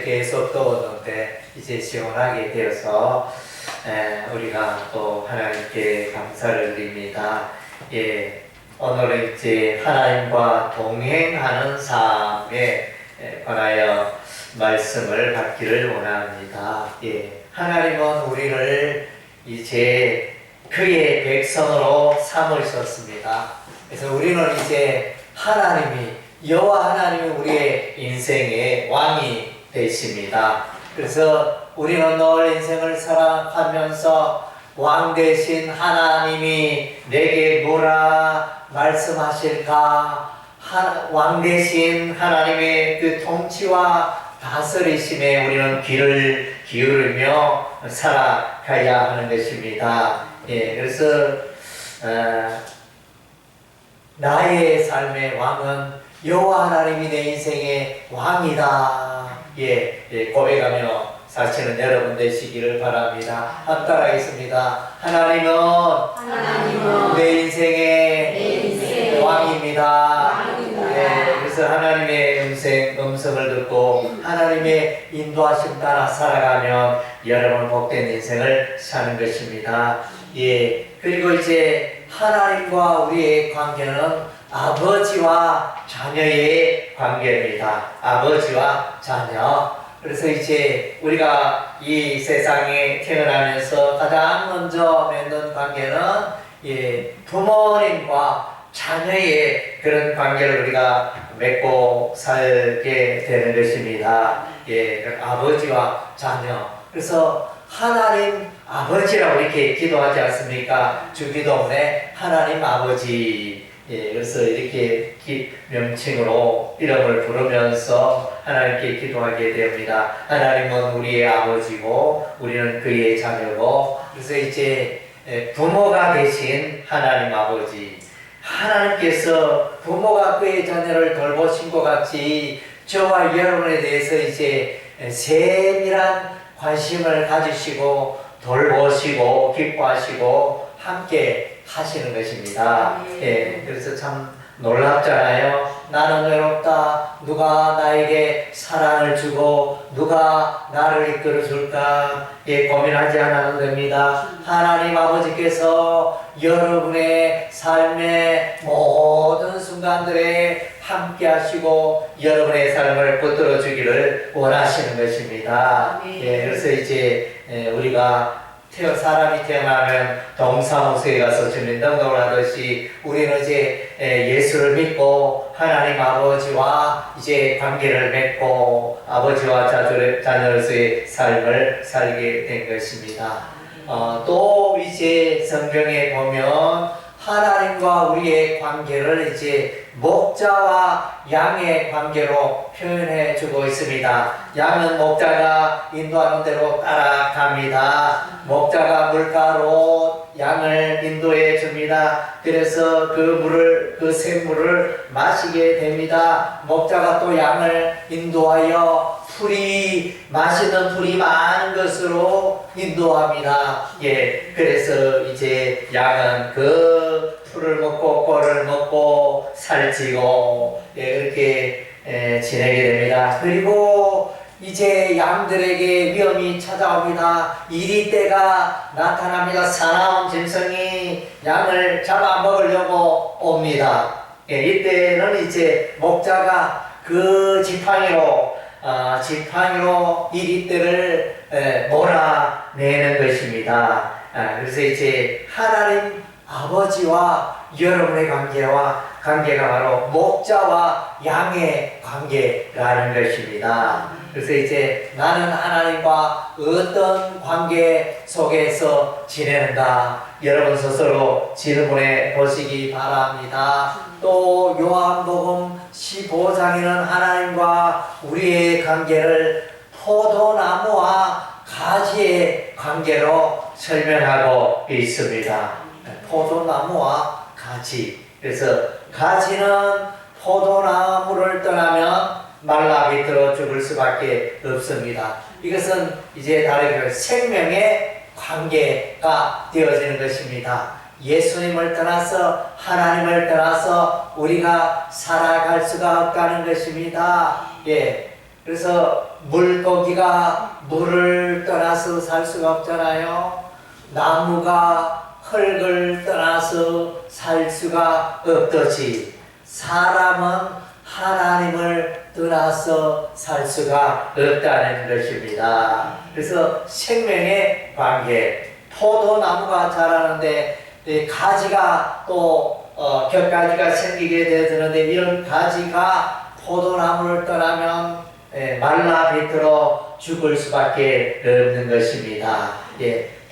계속 더웠는데 이제 시원하게 되어서 우리가 또 하나님께 감사를 드립니다. 예, 오늘은 이제 하나님과 동행하는 삶에 관하여 말씀을 받기를 원합니다. 예, 하나님은 우리를 이제 그의 백성으로 삼으셨습니다. 그래서 우리는 이제 여호와 하나님이 우리의 인생의 왕이 되십니다. 그래서 우리는 늘 인생을 살아가면서 왕 되신 하나님이 내게 뭐라 말씀하실까? 왕 되신 하나님의 그 통치와 다스리심에 우리는 귀를 기울이며 살아가야 하는 것입니다. 예, 그래서 나의 삶의 왕은 여호와 하나님이 내 인생의 왕이다. 고백하며 사시는 여러분 되시기를 바랍니다. 함따라하겠습니다. 하나님은 내 인생의 왕입니다. 그래서 하나님의 음성을 듣고 하나님의 인도하심 따라 살아가면 여러분 복된 인생을 사는 것입니다. 그리고 이제 하나님과 우리의 관계는 아버지와 자녀의 관계입니다. 아버지와 자녀. 그래서 이제 우리가 이 세상에 태어나면서 가장 먼저 맺는 관계는 부모님과 자녀의 그런 관계를 우리가 맺고 살게 되는 것입니다. 아버지와 자녀. 그래서 하나님 아버지라고 이렇게 기도하지 않습니까? 주기도문에 하나님 아버지. 그래서 이렇게 명칭으로 이름을 부르면서 하나님께 기도하게 됩니다. 하나님은 우리의 아버지고 우리는 그의 자녀고, 그래서 이제 부모가 되신 하나님 아버지, 하나님께서 부모가 그의 자녀를 돌보신 것 같이 저와 여러분에 대해서 이제 세밀한 관심을 가지시고 돌보시고 기뻐하시고 함께 하시는 것입니다. 그래서 참 놀랍잖아요. 나는 외롭다. 누가 나에게 사랑을 주고 누가 나를 이끌어 줄까? 고민하지 않아도 됩니다. 하나님 아버지께서 여러분의 삶의 모든 순간들에 함께 하시고 여러분의 삶을 붙들어 주기를 원하시는 것입니다. 그래서 이제 우리가 사람이 태어나면 동사무소에 가서 주민등록을 하듯이 우리는 이제 예수를 믿고 하나님 아버지와 이제 관계를 맺고 아버지와 자녀로서의 삶을 살게 된 것입니다. 또 이제 성경에 보면 하나님과 우리의 관계를 이제 목자와 양의 관계로 표현해 주고 있습니다. 양은 목자가 인도하는 대로 따라갑니다. 목자가 물가로 양을 인도해 줍니다. 그래서 그 샘물을 마시게 됩니다. 목자가 또 양을 인도하여 맛있는 풀이 많은 것으로 인도합니다. 그래서 이제 양은 그 풀을 먹고 꼴을 먹고 살찌고 이렇게 지내게 됩니다. 그리고 이제 양들에게 위험이 찾아옵니다. 이리 때가 나타납니다. 사나운 짐승이 양을 잡아먹으려고 옵니다. 이때는 이제 목자가 그 지팡이로 이리떼를 몰아내는 것입니다. 그래서 이제 하나님 아버지와 여러분의 관계가 바로 목자와 양의 관계라는 것입니다. 그래서 이제 나는 하나님과 어떤 관계 속에서 지내는가, 여러분 스스로 질문해 보시기 바랍니다. 또 요한복음 15장에는 하나님과 우리의 관계를 포도나무와 가지의 관계로 설명하고 있습니다. 포도나무와 가지. 그래서 가지는 포도나무를 떠나면 말라 비틀어 죽을 수밖에 없습니다. 이것은 이제 다르게 생명의 관계가 되어지는 것입니다. 예수님을 떠나서 하나님을 떠나서 우리가 살아갈 수가 없다는 것입니다. 그래서 물고기가 물을 떠나서 살 수가 없잖아요. 나무가 흙을 떠나서 살 수가 없듯이 사람은 하나님을 떠나서 살 수가 없다는 것입니다. 그래서 생명의 관계, 포도나무가 자라는데 가지가 또 겹가지가 생기게 되어지는데 이런 가지가 포도나무를 떠나면 말라 비틀어 죽을 수밖에 없는 것입니다.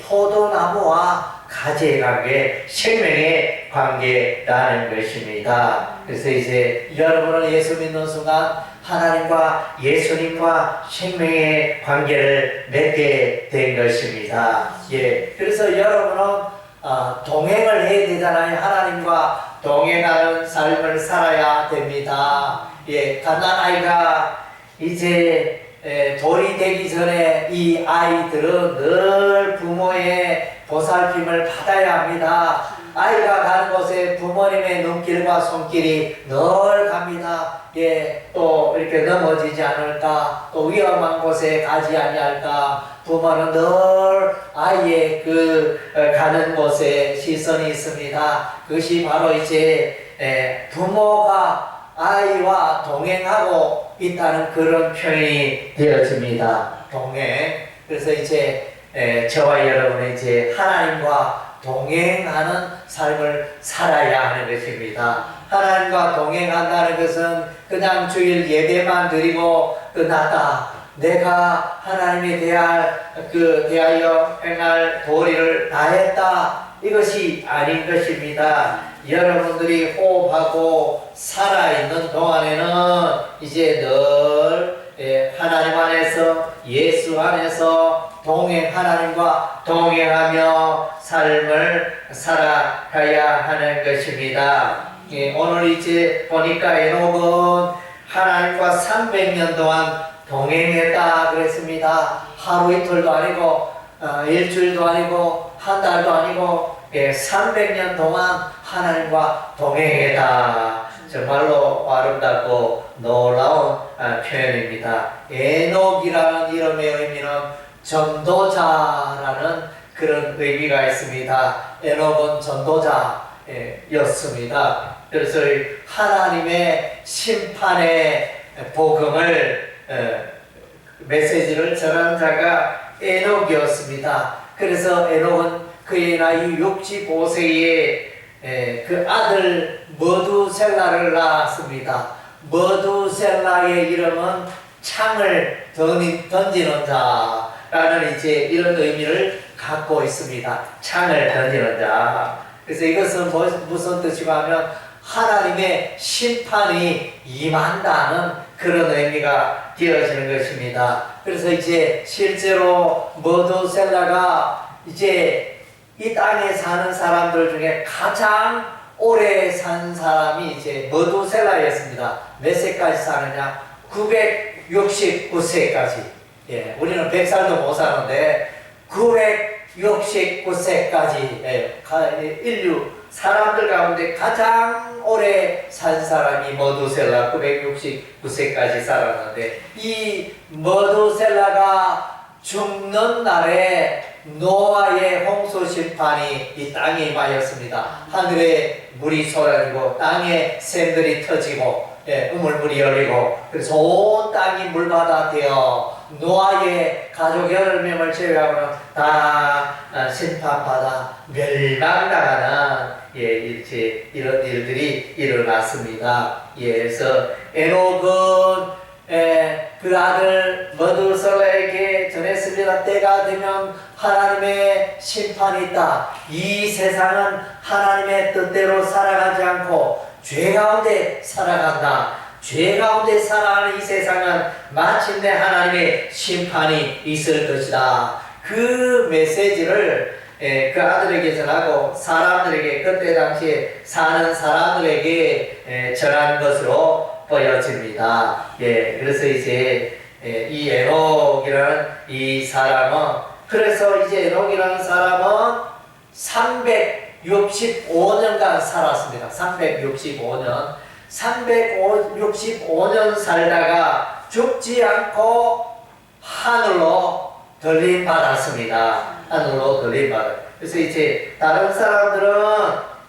포도나무와 가지의 관계, 생명의 관계라는 것입니다. 그래서 이제 여러분은 예수 믿는 순간 하나님과 예수님과 생명의 관계를 맺게 된 것입니다. 그래서 여러분은 동행을 해야 되잖아요. 하나님과 동행하는 삶을 살아야 됩니다. 갓난아이가 이제 돌이 되기 전에 이 아이들은 늘 부모의 보살핌을 받아야 합니다. 아이가 가는 곳에 부모님의 눈길과 손길이 늘 갑니다. 또 이렇게 넘어지지 않을까, 또 위험한 곳에 가지 아니할까. 부모는 늘 아이의 가는 곳에 시선이 있습니다. 그것이 바로 이제 부모가 아이와 동행하고 있다는 그런 표현이 되어집니다. 동행. 그래서 이제 저와 여러분은 이제 하나님과 동행하는 삶을 살아야 하는 것입니다. 하나님과 동행한다는 것은 그냥 주일 예배만 드리고 끝났다. 내가 하나님에 대하여 행할 도리를 다했다. 이것이 아닌 것입니다. 여러분들이 호흡하고 살아있는 동안에는 이제 늘 하나님 안에서, 예수 안에서 하나님과 동행하며 삶을 살아가야 하는 것입니다. 오늘 이제 보니까 에녹은 하나님과 300년 동안 동행했다 그랬습니다. 하루 이틀도 아니고 일주일도 아니고 한 달도 아니고 300년 동안 하나님과 동행했다. 정말로 아름답고 놀라운 표현입니다. 에녹이라는 이름의 의미는 전도자라는 그런 의미가 있습니다. 에녹은 전도자였습니다. 그래서 하나님의 심판의 복음을 메시지를 전한 자가 에녹이었습니다. 그래서 에녹은 그의 나이 65세에 그 아들 머두셀라를 낳았습니다. 머두셀라의 이름은 창을 던지는 자라는 이제 이런 의미를 갖고 있습니다. 창을 던지는 자. 그래서 이것은 무슨 뜻이고 하면 하나님의 심판이 임한다는 그런 의미가 되어지는 것입니다. 그래서 이제 실제로 머두셀라가 이제 이 땅에 사는 사람들 중에 가장 오래 산 사람이 이제 머두셀라였습니다. 몇 세까지 사느냐? 969세까지. 우리는 100살도 못 사는데 969세까지 인류 사람들 가운데 가장 오래 산 사람이 머두셀라 969세까지 살았는데 이 머두셀라가 죽는 날에 노아의 홍수 심판이 이 땅에 임하였습니다. 하늘에 물이 쏟아지고 땅에 샘들이 터지고 우물물이 열리고 그래서 온 땅이 물바다 되어 노아의 가족 8명을 제외하고는 다 심판받아 멸망당하는 이런 일들이 일어났습니다. 그래서 에녹은 그 아들 머두셀라에게 전했습니다. 때가 되면 하나님의 심판이 있다. 이 세상은 하나님의 뜻대로 살아가지 않고 죄 가운데 살아간다. 죄 가운데 살아가는 이 세상은 마침내 하나님의 심판이 있을 것이다. 그 메시지를 그 아들에게 전하고 사람들에게 그때 당시에 사는 사람들에게 전한 것으로 보여집니다. 그래서 이제 이 에녹이라는 이 사람은 그래서 이제 에녹이라는 사람은 365년간 살았습니다. 365년 살다가 죽지 않고 하늘로 들림 받았습니다. 하늘로 들림 받았. 그래서 이제 다른 사람들은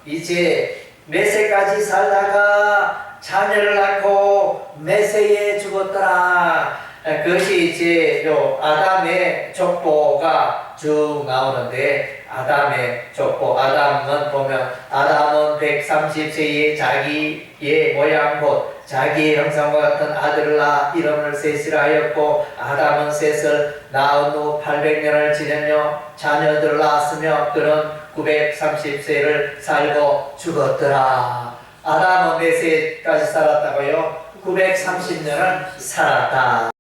이제 몇 세까지 살다가 자녀를 낳고 몇 세에 죽었더라. 그것이 이제 요 아담의 족보가 쭉 나오는데, 아담의 족보, 아담은 보면 아담은 130세에 자기의 모양 곧 자기의 형상과 같은 아들을 낳아 이름을 셋이라 하였고, 아담은 셋을 낳은 후 800년을 지내며 자녀들을 낳았으며 그는 930세를 살고 죽었더라. 아담은 몇 세까지 살았다고요? 930년을 살았다.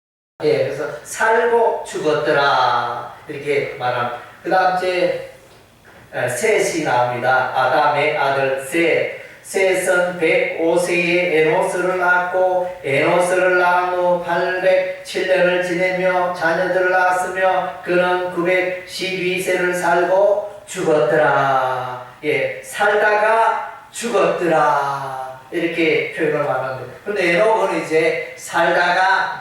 예, 그래서 살고 죽었더라 이렇게 말합니다. 그 다음 이제 셋이 나옵니다. 아담의 아들 셋. 셋은 105세에 에노스를 낳았고, 에노스를 낳은 후 807년을 지내며 자녀들을 낳았으며 그는 912세를 살고 죽었더라. 예, 살다가 죽었더라 이렇게 표현을 하는데, 근데 에녹은 이제 살다가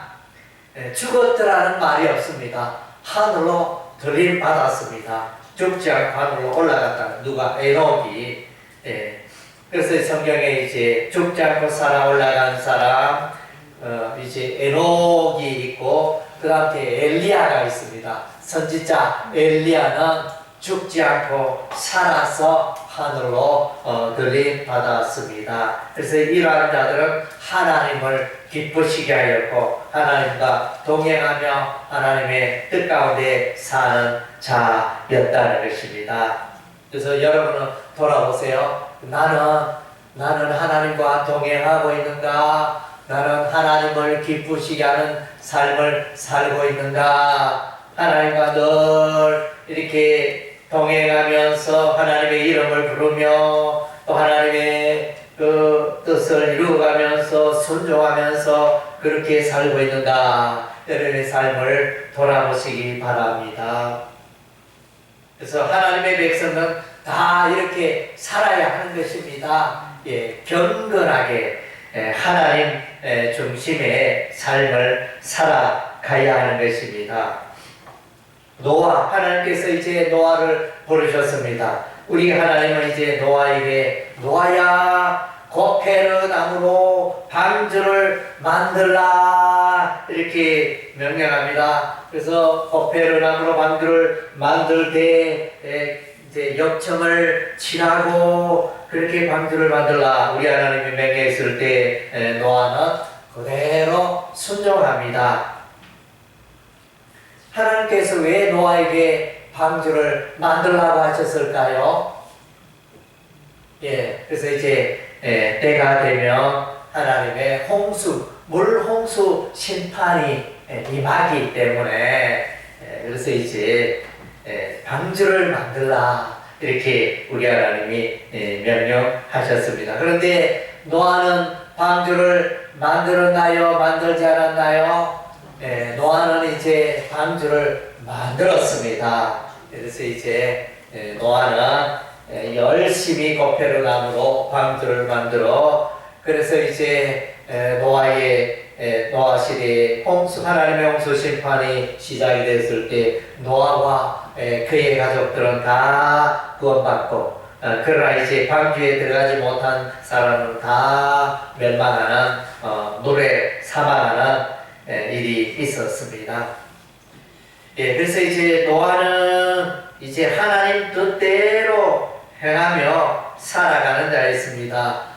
죽었더라는 말이 없습니다. 하늘로 들림 받았습니다. 죽지 않고 하늘로 올라갔다. 누가? 에녹이. 예. 그래서 성경에 이제 죽지 않고 살아 올라간 사람, 이제 에녹이 있고, 그 다음에 엘리야가 있습니다. 선지자 엘리야는 죽지 않고 살아서 하늘로 들림 받았습니다. 그래서 이러한 자들은 하나님을 기쁘시게 하였고 하나님과 동행하며 하나님의 뜻 가운데 사는 자였다는 것입니다. 그래서 여러분은 돌아보세요. 나는 하나님과 동행하고 있는가? 나는 하나님을 기쁘시게 하는 삶을 살고 있는가? 하나님과 늘 이렇게 동행하면서 하나님의 이름을 부르며 또 하나님의 그 뜻을 이루어가면서 순종하면서 그렇게 살고 있는가? 여러분의 삶을 돌아보시기 바랍니다. 그래서 하나님의 백성은 다 이렇게 살아야 하는 것입니다. 예, 경건하게 하나님 중심의 삶을 살아가야 하는 것입니다. 노아, 하나님께서 이제 노아를 부르셨습니다. 우리 하나님은 이제 노아에게 노아야 고페르 나무로 방주를 만들라 이렇게 명령합니다. 그래서 고페르 나무로 방주를 만들 때 이제 역청을 칠하고 그렇게 방주를 만들라 우리 하나님이 명령했을 때 노아는 그대로 순종합니다. 하나님께서 왜 노아에게 방주를 만들라고 하셨을까요? 예, 그래서 이제 때가 되면 하나님의 홍수, 물홍수 심판이 임하기 때문에 그래서 이제 방주를 만들라 이렇게 우리 하나님이 명령하셨습니다. 그런데 노아는 방주를 만들었나요? 만들지 않았나요? 노아는 이제 방주를 만들었습니다. 그래서 이제 노아는 열심히 고페르 나무로 방주를 만들어 그래서 이제 노아 시대에 하나님의 홍수 심판이 시작이 됐을 때 노아와 그의 가족들은 다 구원받고 그러나 이제 방주에 들어가지 못한 사람은 다 멸망하는 물에 사망하는 일이 있었습니다. 예, 그래서 이제 노아는 이제 하나님 뜻대로 행하며 살아가는 자였습니다.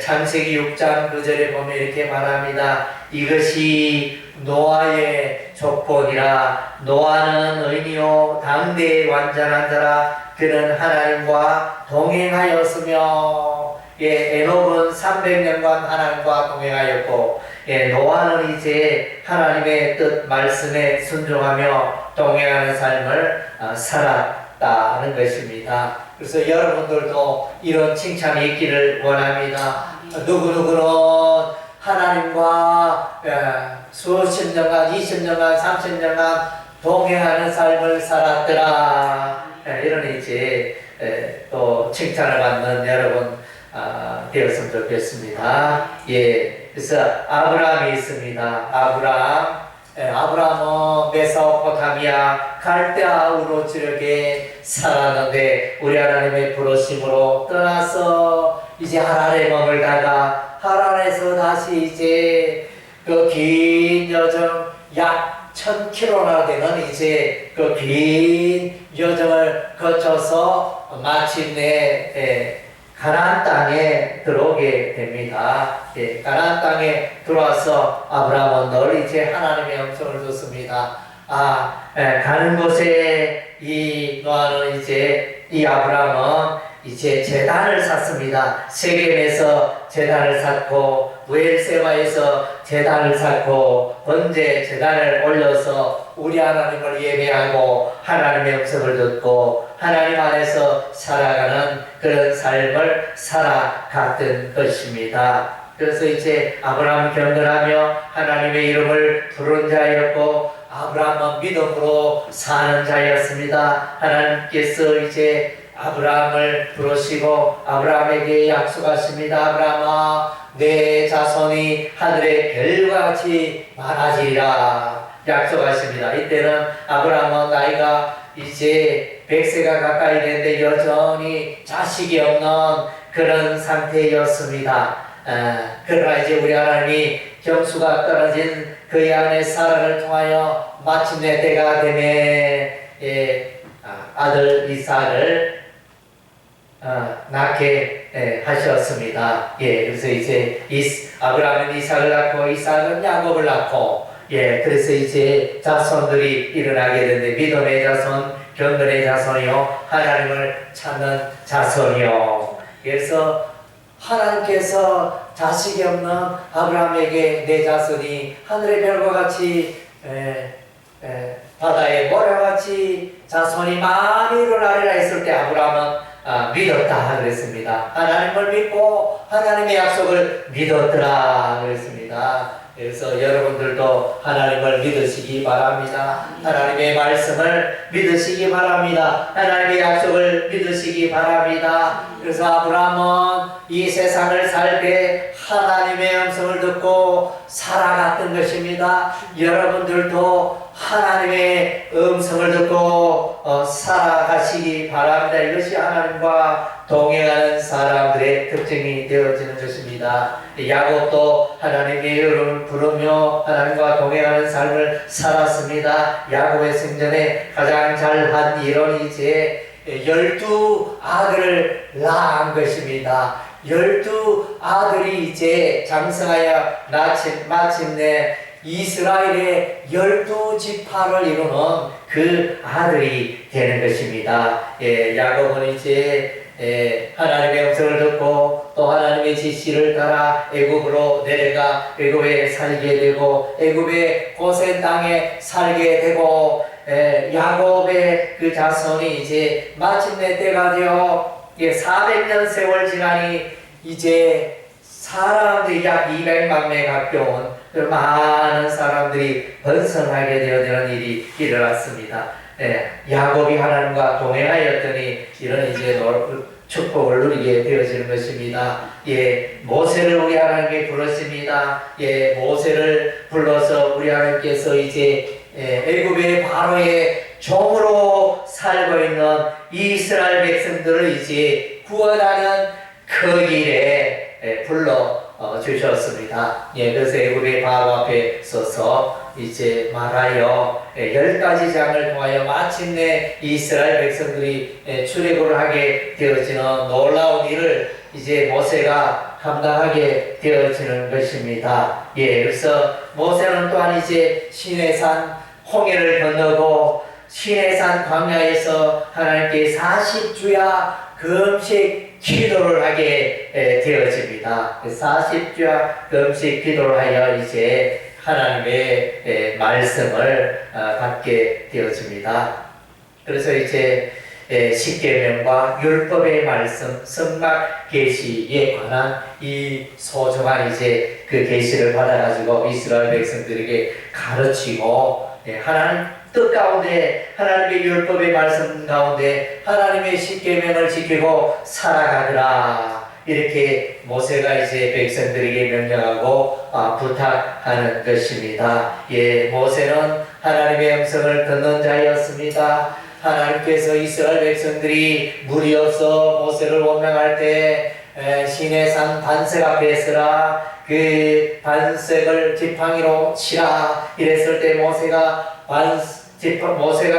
창세기 6장 9절에 보면 이렇게 말합니다. 이것이 노아의 족보니라. 노아는 의인이요 당대의 완전한 자라. 그는 하나님과 동행하였으며 에녹은 300년간 하나님과 동행하였고 노아는 이제 하나님의 뜻 말씀에 순종하며 동행하는 삶을 살았다는 것입니다. 그래서 여러분들도 이런 칭찬이 있기를 원합니다. 누구누구는 하나님과 수십 년간, 20년간, 30년간 동행하는 삶을 살았더라. 이런 이제 또 칭찬을 받는 여러분 되었으면 좋겠습니다. 예. 그래서 아브라함이 있습니다. 아브라함은 메소포타미아 갈대아우로 지르게 살았는데 우리 하나님의 부르심으로 떠나서 이제 하란에 머물다가 하란에서 다시 이제 그 긴 여정 약 1000km나 되는 이제 그 긴 여정을 거쳐서 마침내 가나안 땅에 들어오게 됩니다. 가나안 땅에 들어와서 아브라함은 늘 이제 하나님의 음성을 듣습니다. 가는 곳에 이 노아는 이제 이 아브라함은 이제 제단을 샀습니다. 세겜에서 제단을 샀고 브엘세바에서 제단을 샀고 번제 제단을 올려서 우리 하나님을 예배하고 하나님의 음성을 듣고 하나님 안에서 살아가는 그런 삶을 살아갔던 것입니다. 그래서 이제 아브라함 경건하며 하나님의 이름을 부른 자였고 아브라함은 믿음으로 사는 자였습니다. 하나님께서 이제 아브라함을 부르시고 아브라함에게 약속하십니다. 아브라함아, 내 자손이 하늘의 별과 같이 많아지리라 약속하십니다. 이때는 아브라함은 나이가 이제 100세가 가까이 되는데 여전히 자식이 없는 그런 상태였습니다. 그러나 이제 우리 하나님이 경수가 떨어진 그의 아내 사라를 통하여 마침내 때가 되매 아들 이삭을 낳게 하셨습니다. 그래서 이제 아브라함은 이삭을 낳고 이삭은 야곱을 낳고 그래서 이제 자손들이 일어나게 되는데 믿음의 자손, 경건의 자손이요, 하나님을 찾는 자손이요. 그래서 하나님께서 자식이 없는 아브라함에게 내 자손이 하늘의 별과 같이 바다의 모래와 같이 자손이 많이 일어나리라 했을 때 아브라함은 믿었다 그랬습니다. 하나님을 믿고 하나님의 약속을 믿었더라 그랬습니다. 그래서 여러분들도 하나님을 믿으시기 바랍니다. 하나님의 말씀을 믿으시기 바랍니다. 하나님의 약속을 믿으시기 바랍니다. 그래서 아브라함은 이 세상을 살 때 하나님의 음성을 듣고 살아갔던 것입니다. 여러분들도 하나님의 음성을 듣고 살아가시기 바랍니다. 이것이 하나님과 동행하는 사람들의 특징이 되어지는 것입니다. 야곱도 하나님의 이름을 부르며 하나님과 동행하는 삶을 살았습니다. 야곱의 생전에 가장 잘한 일은 이제 12아들을 낳은 것입니다. 12아들이 이제 장성하여 마침내 이스라엘의 12지파를 이루는 그 아들이 되는 것입니다. 야곱은 이제 하나님의 음성을 듣고 또 하나님의 지시를 따라 애굽으로 내려가 애굽에 살게 되고 애굽의 고센 땅에 살게 되고 야곱의 그 자손이 이제 마침내 때가 되어 400년 세월 지나니 이제 사람들이 약 200만 명에 가까운 많은 사람들이 번성하게 되어지는 일이 일어났습니다. 야곱이 하나님과 동행하였더니 이런 이제 축복을 누리게 되어지는 것입니다. 모세를 우리 하나님께 부르십니다. 모세를 불러서 우리 하나님께서 이제 애굽의 바로의 종으로 살고 있는 이스라엘 백성들을 이제 구원하는 그 일에 불러 주셨습니다. 그래서 애굽의 바로 앞에 서서 이제 말하여 10가지 장을 통하여 마침내 이스라엘 백성들이 출애굽을 하게 되어지는 놀라운 일을 이제 모세가 감당하게 되어지는 것입니다. 그래서 모세는 또한 이제 시내산 홍해를 건너고 시내산 광야에서 하나님께 40주야 금식 기도를 하게 되어집니다. 40주야 금식 기도를 하여 이제 하나님의 말씀을 받게 되어집니다. 그래서 이제 십계명과 율법의 말씀, 성막 계시에 관한 이 소중한 이제 그 계시를 받아가지고 이스라엘 백성들에게 가르치고 하나님 뜻 가운데 하나님의 율법의 말씀 가운데 하나님의 십계명을 지키고 살아가더라. 이렇게 모세가 이제 백성들에게 명령하고 부탁하는 것입니다. 예, 모세는 하나님의 음성을 듣는 자였습니다. 하나님께서 이스라엘 백성들이 물이 없어 모세를 원망할 때 시내산 반석 앞에 서라, 그 반석을 지팡이로 치라 이랬을 때 모세가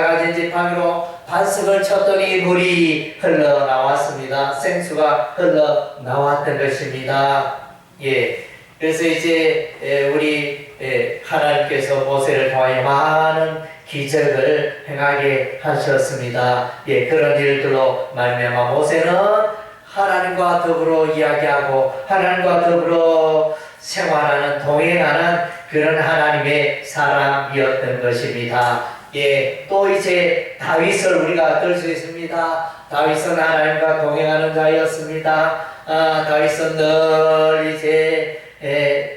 가진 지팡이로 반석을 쳤더니 물이 흘러나왔습니다. 생수가 흘러나왔던 것입니다. 예, 그래서 이제 우리 하나님께서 모세를 통하여 많은 기적을 행하게 하셨습니다. 예, 그런 일들로 말미암아 모세는 하나님과 더불어 이야기하고 하나님과 더불어 생활하는, 동행하는 그런 하나님의 사람이었던 것입니다. 예, 또 이제 다윗을 우리가 들 수 있습니다. 다윗은 하나님과 동행하는 자였습니다. 다윗은 늘 이제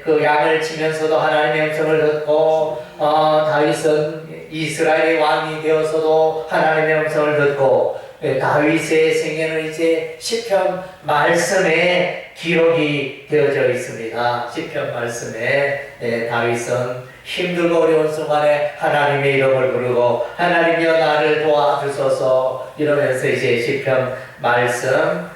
그 양을 치면서도 하나님의 음성을 듣고, 다윗은 이스라엘의 왕이 되어서도 하나님의 음성을 듣고, 다윗의 생애는 이제 시편 말씀에 기록이 되어져 있습니다. 시편 말씀에 다윗은 힘들고 어려운 순간에 하나님의 이름을 부르고 하나님이여 나를 도와주소서 이러면서 이제 시편 말씀으로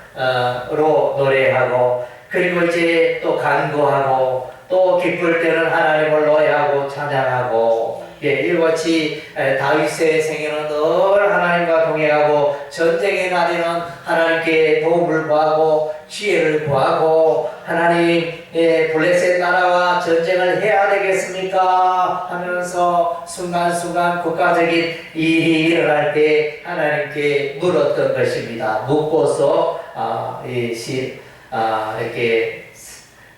노래하고, 그리고 이제 또 간구하고, 또 기쁠 때는 하나님을 노래하고 찬양하고, 예, 이같이 다윗의 생애는 늘 하나님과 동행하고, 전쟁의 날에는 하나님께 도움을 구하고 지혜를 구하고, 하나님의 블레셋 나라와 전쟁을 해야 되겠습니까 하면서 순간순간 국가적인 일이 일어날 때 하나님께 물었던 것입니다. 묻고서 이렇게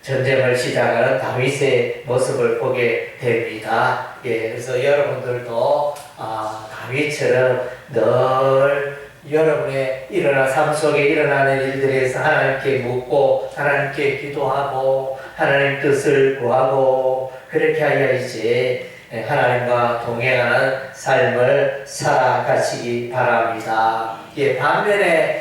전쟁을 시작하는 다윗의 모습을 보게 됩니다. 예, 그래서 여러분들도 다윗처럼 늘 여러분의 삶 속에 일어나는 일들에서 하나님께 묻고 하나님께 기도하고 하나님 뜻을 구하고, 그렇게 하여 이제 하나님과 동행하는 삶을 살아가시기 바랍니다. 예, 반면에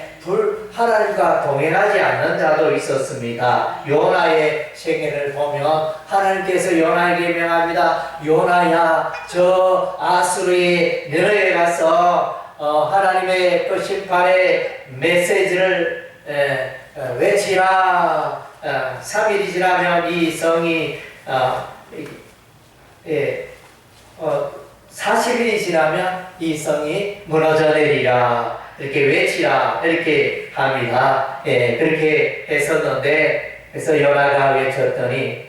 하나님과 동행하지 않는 자도 있었습니다. 요나의 생애를 보면 하나님께서 요나에게 명합니다. 요나야, 저 아수르의 니느웨에 가서 하나님의 그 심판의 메시지를 외치라. 3일이 지나면 이 성이 40일이 지나면 이 성이 무너져 내리라. 이렇게 외치라. 이렇게 합니다. 예, 그렇게 했었는데, 그래서 요나가 외쳤더니,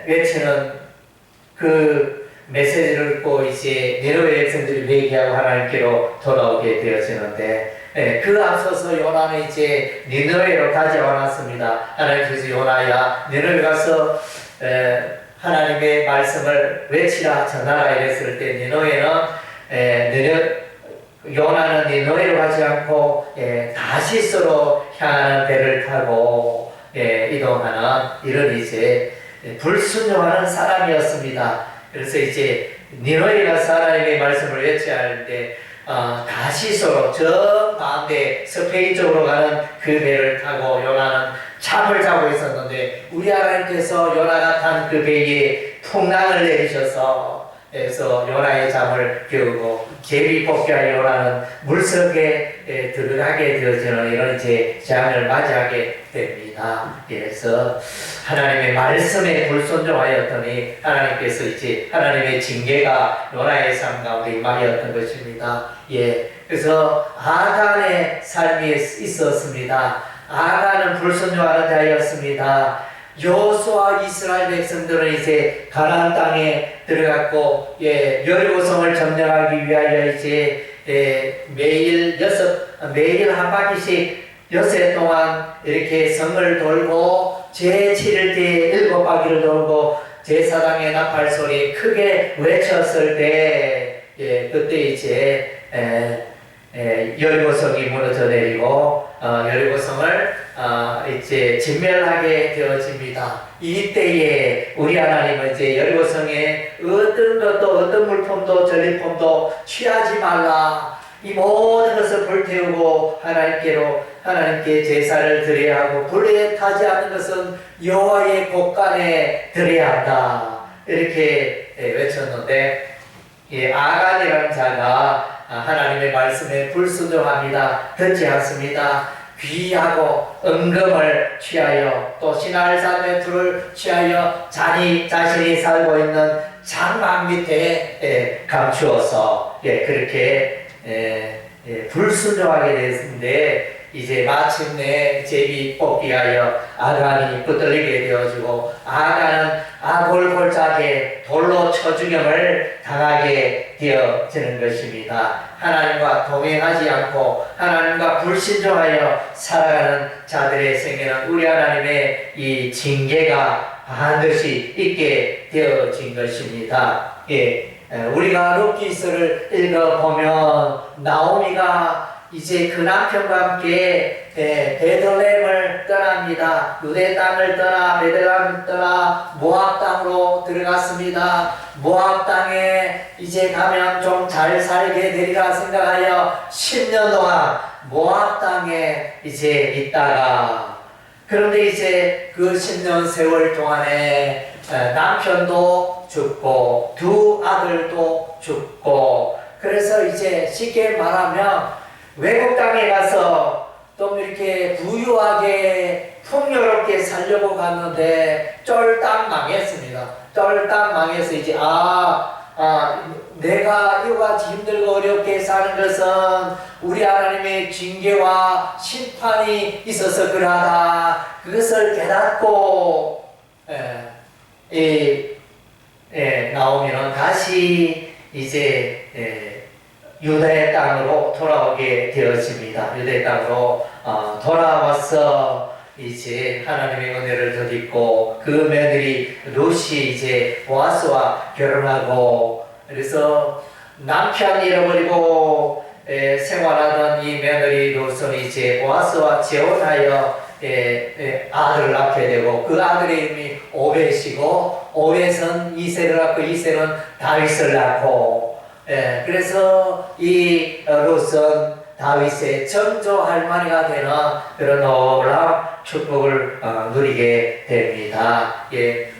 외치는 그 메시지를 듣고 이제 니느웨 백성들이 회개하고 하나님께로 돌아오게 되어지는데, 그 앞서서 요나는 이제 니느웨로 가지 않았습니다. 하나님께서 요나야, 니느웨 가서 하나님의 말씀을 외치라, 전하라 이랬을 때 요나는 니느웨로 가지 않고 다시스로 향하는 배를 타고 이동하는 이런 이제 불순종하는 사람이었습니다. 그래서 이제 니느웨에 가서 하나님의 말씀을 외쳐야 할 때 다시스로 저 가운데 서페이 쪽으로 가는 그 배를 타고 요나는 잠을 자고 있었는데, 우리 하나님께서 요나가 탄 그 배에 풍랑을 내리셔서, 그래서 요나의 잠을 깨우고 제비 뽑기와 요나는 물속에 들어가게 되어지는 이런 이제 재앙을 맞이하게 됩니다. 그래서 하나님의 말씀에 불순종하였더니 하나님께서 이제 하나님의 징계가 요나의 삶 가운데 임하였던 것입니다. 예, 그래서 아간의 삶이 있었습니다. 아간은 불순종하는 자였습니다. 여호수아 이스라엘 백성들은 이제 가나안 땅에 들어갔고, 여리고성을 점령하기 위하여 이제 매일 한 바퀴씩 6해 동안 이렇게 성을 돌고, 제7일 때 7바퀴를 돌고 제사장의 나팔 소리 크게 외쳤을 때, 그때 이제 여리고성이 무너져 내리고 여리고성을 이제 진멸하게 되어집니다. 이때에 우리 하나님은 이제 여리고성에 어떤 것도 어떤 물품도 전리품도 취하지 말라, 이 모든 것을 불태우고 하나님께로 하나님께 제사를 드려야 하고 불에 타지 않는 것은 여호와의 곳간에 드려야 한다. 이렇게 외쳤는데 아간이라는 자가 하나님의 말씀에 불순종합니다. 듣지 않습니다. 귀하고 은금을 취하여 또 신할산 외투를 취하여 자신이 살고 있는 장막 밑에 감추어서 그렇게 불순종하게 됐는데 이제 마침내 제비 뽑기하여 아간이 붙들리게 되어지고 아간은 아골골짜기에 돌로 쳐죽임을 당하게 되어지는 것입니다. 하나님과 동행하지 않고 하나님과 불신종하여 살아가는 자들의 생애는 우리 하나님의 이 징계가 반드시 있게 되어진 것입니다. 우리가 룻기서를 읽어보면 나오미가 이제 그 남편과 함께 베들레헴을 떠납니다. 유대 땅을 떠나 베들레헴을 떠나 모압 땅으로 들어갔습니다. 모압 땅에 이제 가면 좀 잘 살게 되리라 생각하여 10년 동안 모압 땅에 이제 있다가 그런데 이제 그 10년 세월 동안에 남편도 죽고 두 아들도 죽고 그래서 이제 쉽게 말하면 외국 땅에 가서 좀 이렇게 부유하게 풍요롭게 살려고 갔는데 쫄딱 망했습니다. 쫄딱 망해서 이제 내가 이거같이 힘들고 어렵게 사는 것은 우리 하나님의 징계와 심판이 있어서 그러하다. 그것을 깨닫고 나오면 다시 이제 유대 땅으로 돌아오게 되어집니다. 유대 땅으로 돌아와서 이제 하나님의 은혜를 덧입고 그 며느리 룻이 이제 보아스와 결혼하고 그래서 남편 잃어버리고 생활하던 이 며느리 룻은 이제 보아스와 재혼하여 아들을 낳게 되고 그 아들의 이름이 오벳이고 오벳은 이세를 낳고 이세는 다윗을 낳고 그래서 이 룻은 다윗의 전조 할머니가 되는 그런 놀라운 축복을 누리게 됩니다.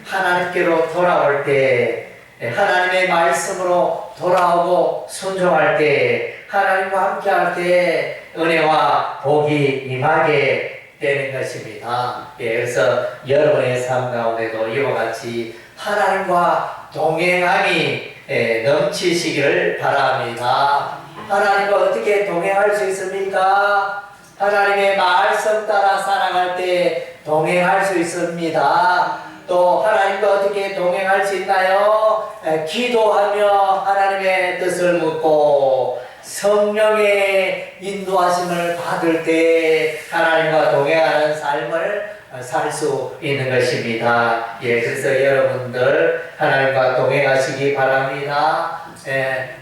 하나님께로 돌아올 때 하나님의 말씀으로 돌아오고 순종할 때 하나님과 함께할 때 은혜와 복이 임하게 되는 것입니다. 그래서 여러분의 삶 가운데도 이와 같이 하나님과 동행함이 넘치시기를 바랍니다. 하나님과 어떻게 동행할 수 있습니까? 하나님의 말씀 따라 살아갈 때 동행할 수 있습니다. 또 하나님과 어떻게 동행할 수 있나요? 기도하며 하나님의 뜻을 묻고 성령의 인도하심을 받을 때 하나님과 동행하는 삶을 살 수 있는 것입니다. 그래서 여러분들 하나님과 동행하시기 바랍니다.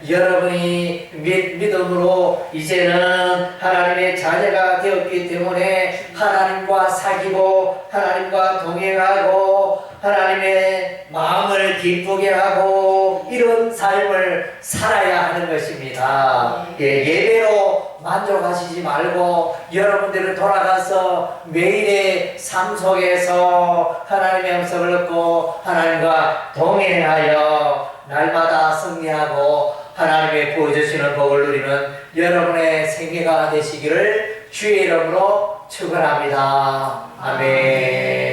여러분이 믿음으로 이제는 하나님의 자녀가 되었기 때문에 하나님과 사귀고 하나님과 동행하고 하나님의 마음을 기쁘게 하고 이런 삶을 살아야 하는 것입니다. 예배로 만족하시지 말고 여러분들은 돌아가서 매일의 삶 속에서 하나님의 음성을 듣고 하나님과 동행하여 날마다 승리하고 하나님의 보여주시는 복을 누리는 여러분의 생애가 되시기를 주의 이름으로 축원합니다. 아멘.